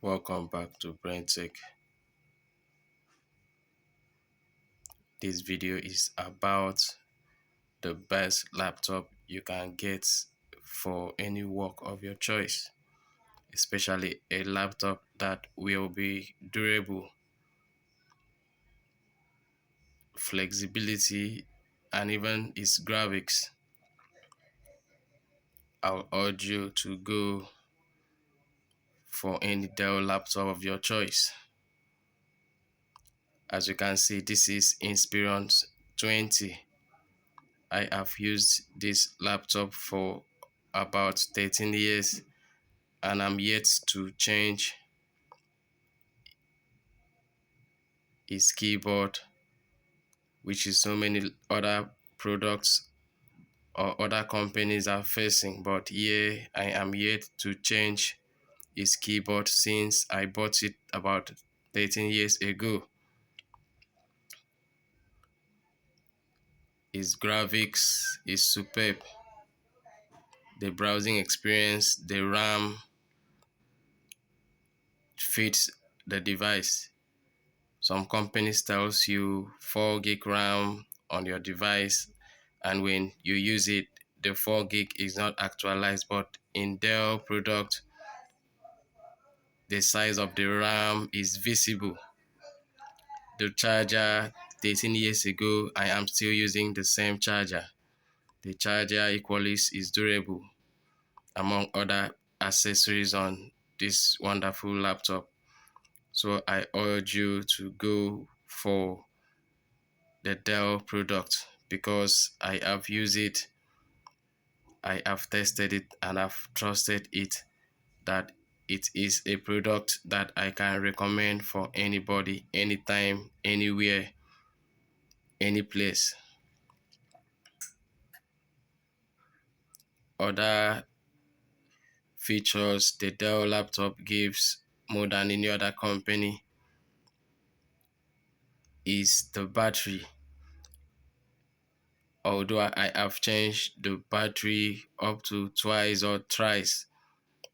Welcome back to Brain Tech. This video is about the best laptop you can get for any work of your choice, especially a laptop that will be durable, flexibility, and even its graphics. I'll urge you to go for any Dell laptop of your choice. As you can see, this is Inspiron 20. I have used this laptop for about 13 years and I'm yet to change its keyboard, which is so many other products or other companies are facing. But here I am yet to change its keyboard since I bought it about 13 years ago. Its graphics is superb. The browsing experience, the RAM fits the device. Some companies tells you 4 gig RAM on your device, and when you use it, the 4 gig is not actualized. But in Dell product, the size of the RAM is visible. The charger, 13 years ago, I am still using the same charger. The charger equally is durable, among other accessories on this wonderful laptop. So I urge you to go for the Dell product because I have used it, I have tested it, and I've trusted it that it is a product that I can recommend for anybody, anytime, anywhere, any place. Other features the Dell laptop gives more than any other company is the battery. Although I have changed the battery up to twice or thrice,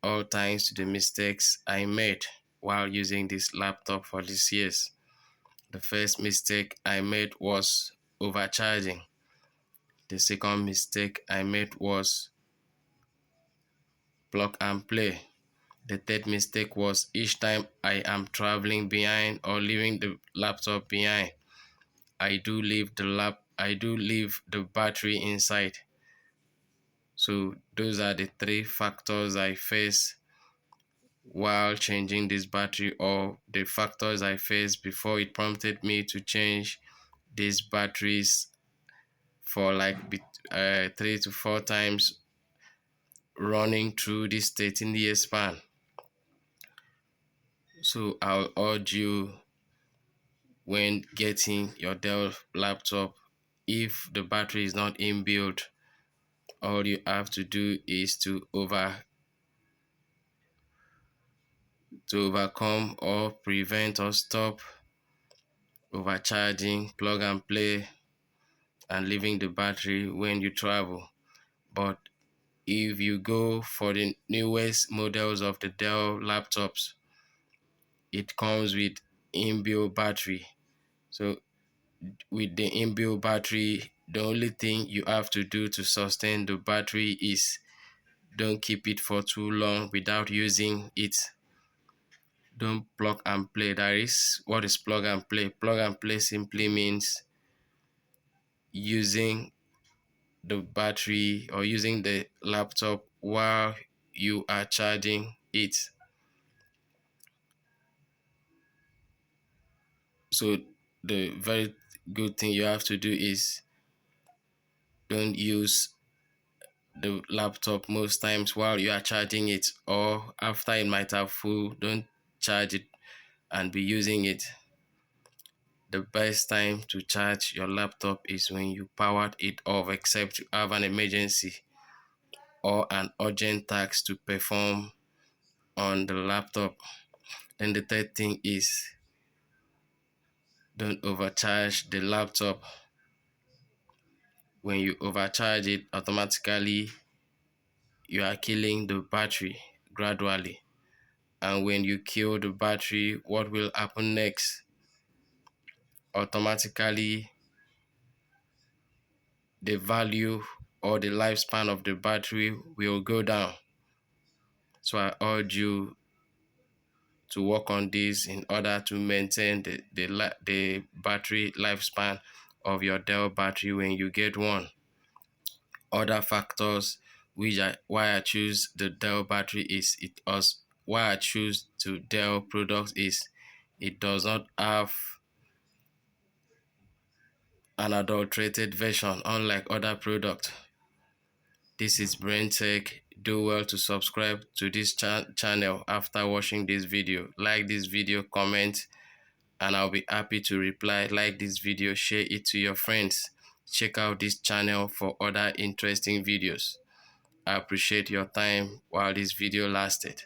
all thanks to the mistakes I made while using this laptop for these years. The first mistake I made was overcharging. The second mistake I made was plug and play. The third mistake was each time I am traveling behind or leaving the laptop behind, I do leave the battery inside. So those are the three factors I face while changing this battery, or the factors I faced before it prompted me to change these batteries for like 3 to 4 times running through this 13-year span. So I'll urge you, when getting your Dell laptop, if the battery is not inbuilt, all you have to do is to overcome or prevent or stop overcharging, plug and play, and leaving the battery when you travel. But if you go for the newest models of the Dell laptops, it comes with inbuilt battery. So with the inbuilt battery, the only thing you have to do to sustain the battery is don't keep it for too long without using it. Don't plug and play. That is what is plug and play. Plug and play simply means using the battery or using the laptop while you are charging it. So the very good thing you have to do is don't use the laptop most times while you are charging it, or after it might have full, don't charge it and be using it. The best time to charge your laptop is when you powered it off, except you have an emergency or an urgent task to perform on the laptop. Then the third thing is don't overcharge the laptop. When you overcharge it, automatically you are killing the battery gradually. and when you kill the battery, what will happen next? Automatically, the value or the lifespan of the battery will go down. So I urge you to work on this in order to maintain the battery lifespan of your DELL battery when you get one. Other factors why I choose the DELL battery is why I choose to DELL products is it does not have an adulterated version unlike other products. This is Brain Tech. Do well to subscribe to this channel after watching this video. Like this video, comment, and I'll be happy to reply. Like this video, share it to your friends. Check out this channel for other interesting videos. I appreciate your time while this video lasted.